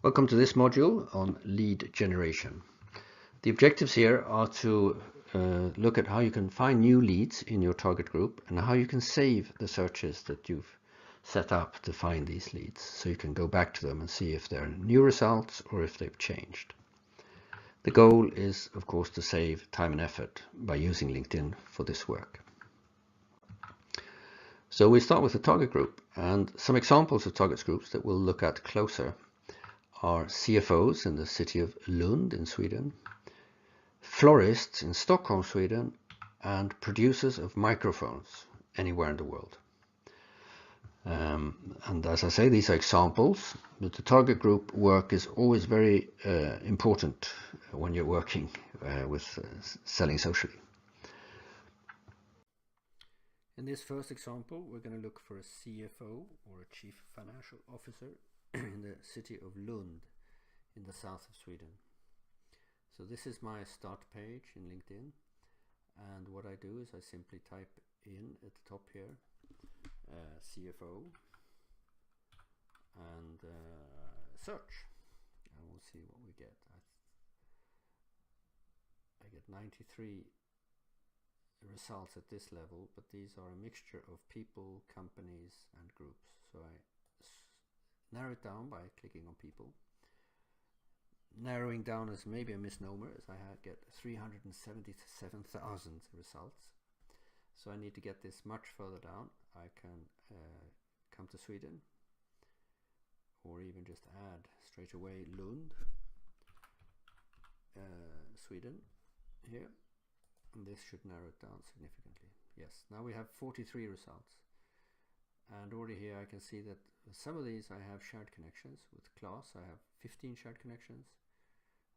Welcome to this module on lead generation. The objectives here are to look at how you can find new leads in your target group and how you can save the searches that you've set up to find these leads, so you can go back to them and see if they're new results or if they've changed. The goal is, of course, to save time and effort by using LinkedIn for this work. So we start with the target group, and some examples of target groups that we'll look at closer are CFOs in the city of Lund in Sweden, florists in Stockholm, Sweden, and producers of microphones anywhere in the world. And as I say, these are examples, but the target group work is always very important when you're working with selling socially. In this first example, we're going to look for a CFO or a Chief Financial Officer in the city of Lund in the south of Sweden. So this is my start page in LinkedIn, and what I do is I simply type in at the top here CFO and search, and we'll see what we get. I get 93 results at this level, but these are a mixture of people, companies and groups. So I narrow it down by clicking on people. Narrowing down is maybe a misnomer, as I get 377,000 results. So I need to get this much further down. I can come to Sweden, or even just add straight away Lund, Sweden here, and this should narrow it down significantly. Yes, now we have 43 results, and already here I can see that some of these I have shared connections. With Claes I have 15 shared connections.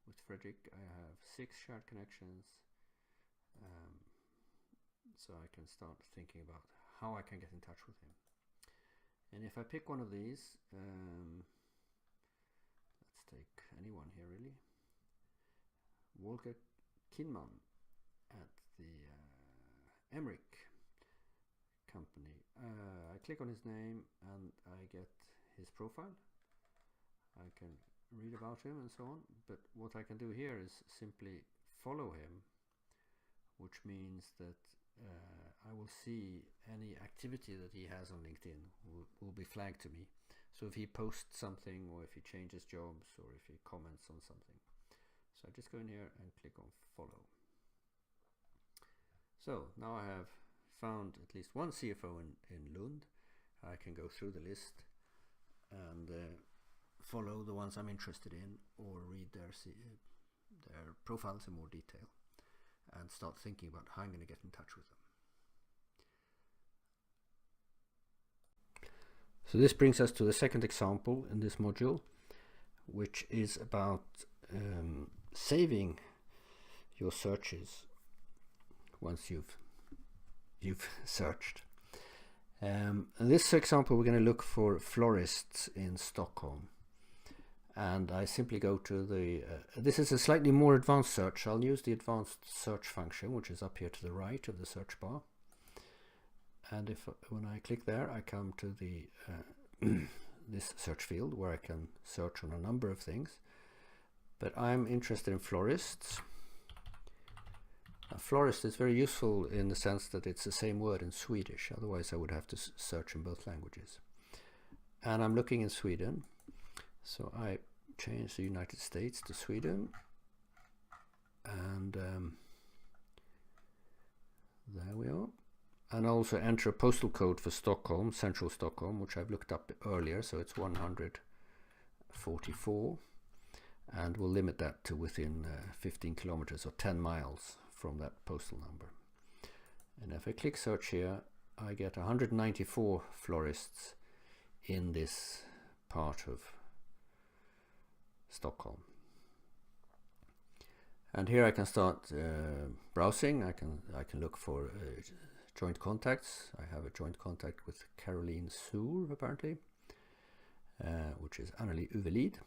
With Fredrik I have 6 shared connections. So I can start thinking about how I can get in touch with him. And if I pick one of these, let's take anyone here really, Volker Kinman at the Emmerich company. I click on his name and I get his profile. I can read about him and so on, but what I can do here is simply follow him, which means that I will see any activity that he has on LinkedIn will be flagged to me. So if he posts something, or if he changes jobs, or if he comments on something. So I just go in here and click on follow. So now I have found at least one CFO in Lund. I can go through the list and follow the ones I'm interested in, or read their profiles in more detail, and start thinking about how I'm going to get in touch with them. So this brings us to the second example in this module, which is about saving your searches once you've searched. In this example we're going to look for florists in Stockholm, and I simply go to the this is a slightly more advanced search. I'll use the advanced search function, which is up here to the right of the search bar, and when I click there I come to the this search field where I can search on a number of things, but I'm interested in florists. A florist is very useful in the sense that it's the same word in Swedish, otherwise I would have to search in both languages. And I'm looking in Sweden, so I change the United States to Sweden, and there we are. And also enter a postal code for Stockholm, central Stockholm, which I've looked up earlier, so it's 144, and we'll limit that to within 15 kilometers or 10 miles from that postal number. And if I click search here, I get 194 florists in this part of Stockholm. And here I can start browsing. I can look for joint contacts. I have a joint contact with Caroline Sur apparently, which is Annelie Uvelid.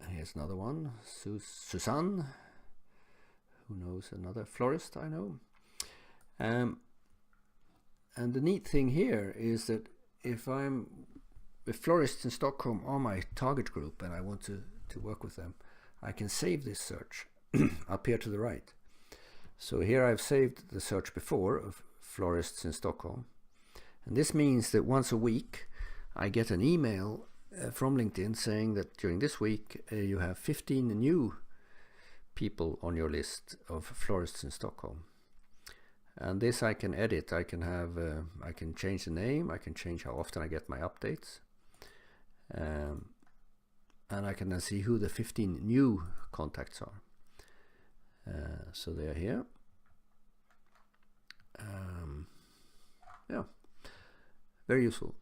Here's another one, Susanne, who knows another florist I know. And the neat thing here is that if florists in Stockholm are my target group and I want to work with them, I can save this search up here to the right. So here I've saved the search before of florists in Stockholm. And this means that once a week I get an email from LinkedIn saying that during this week you have 15 new people on your list of florists in Stockholm. And this I can edit. I can have I can change the name, I can change how often I get my updates, and I can then see who the 15 new contacts are. So they are here. Yeah, very useful.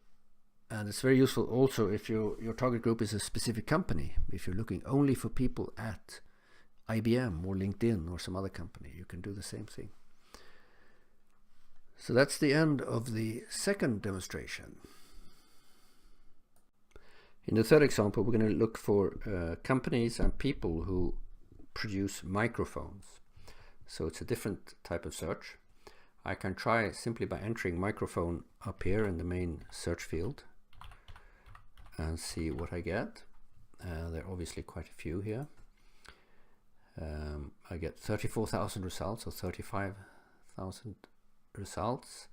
And it's very useful also if your target group is a specific company. If you're looking only for people at IBM or LinkedIn or some other company, you can do the same thing. So that's the end of the second demonstration. In the third example, we're going to look for companies and people who produce microphones. So it's a different type of search. I can try simply by entering microphone up here in the main search field and see what I get. There are obviously quite a few here. I get 34,000 results or 35,000 results.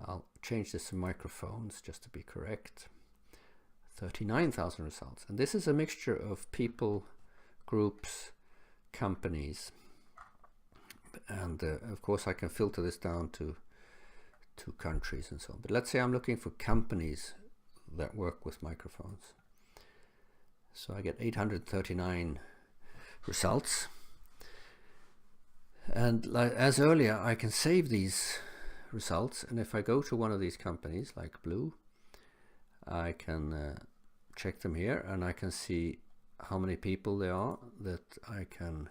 I'll change this to microphones just to be correct. 39,000 results. And this is a mixture of people, groups, companies. And of course I can filter this down to countries and so on. But let's say I'm looking for companies that work with microphones. So I get 839 results. And as earlier, I can save these results. And if I go to one of these companies like Blue, I can check them here and I can see how many people there are that I can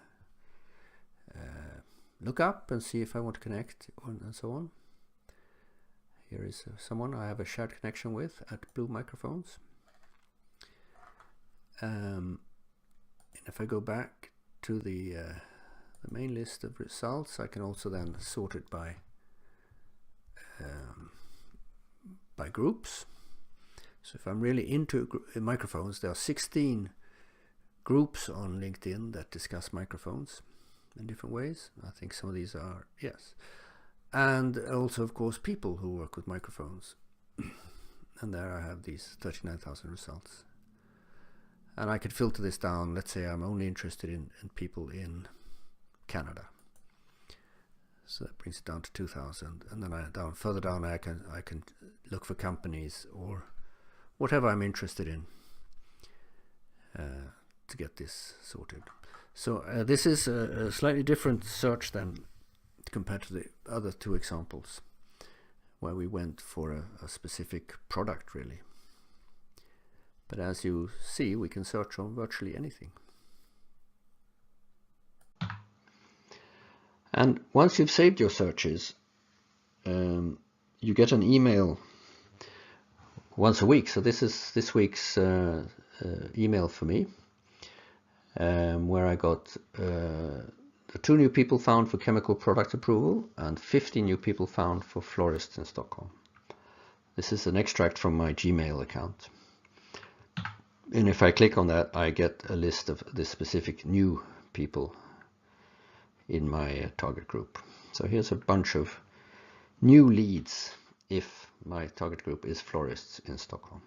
look up and see if I want to connect and so on. Here is someone I have a shared connection with at Blue Microphones. And if I go back to the main list of results, I can also then sort it by groups. So if I'm really into microphones, there are 16 groups on LinkedIn that discuss microphones in different ways. I think some of these are, yes. And also, of course, people who work with microphones. And there I have these 39,000 results. And I could filter this down. Let's say I'm only interested in people in Canada. So that brings it down to 2,000. And then further down I can look for companies or whatever I'm interested in to get this sorted. So this is a slightly different search than compared to the other two examples where we went for a specific product really. But as you see, we can search on virtually anything. And once you've saved your searches, you get an email once a week. So this is this week's email for me, where I got 2 new people found for chemical product approval and 50 new people found for florists in Stockholm. This is an extract from my Gmail account. And if I click on that, I get a list of the specific new people in my target group. So here's a bunch of new leads if my target group is florists in Stockholm.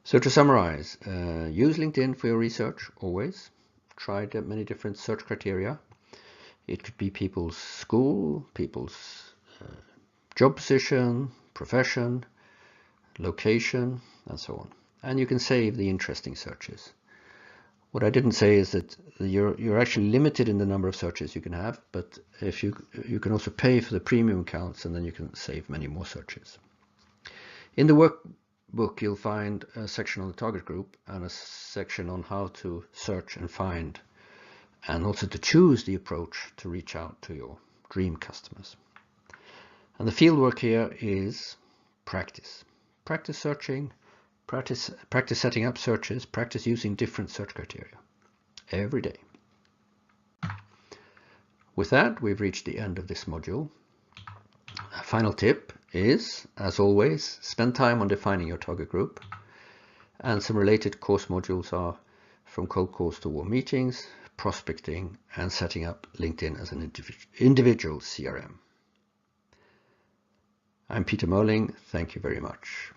So to summarize, use LinkedIn for your research always. Try many different search criteria. It could be people's school, people's job position, profession, location, and so on. And you can save the interesting searches. What I didn't say is that you're actually limited in the number of searches you can have, but if you can also pay for the premium accounts, and then you can save many more searches. In the workbook, you'll find a section on the target group and a section on how to search and find, and also to choose the approach to reach out to your dream customers. And the fieldwork here is practice. Practice searching, practice setting up searches, practice using different search criteria every day. With that, we've reached the end of this module. A final tip, is, as always, spend time on defining your target group. And some related course modules are from cold calls to warm meetings, prospecting, and setting up LinkedIn as an individual CRM. I'm Peter Mölling. Thank you very much.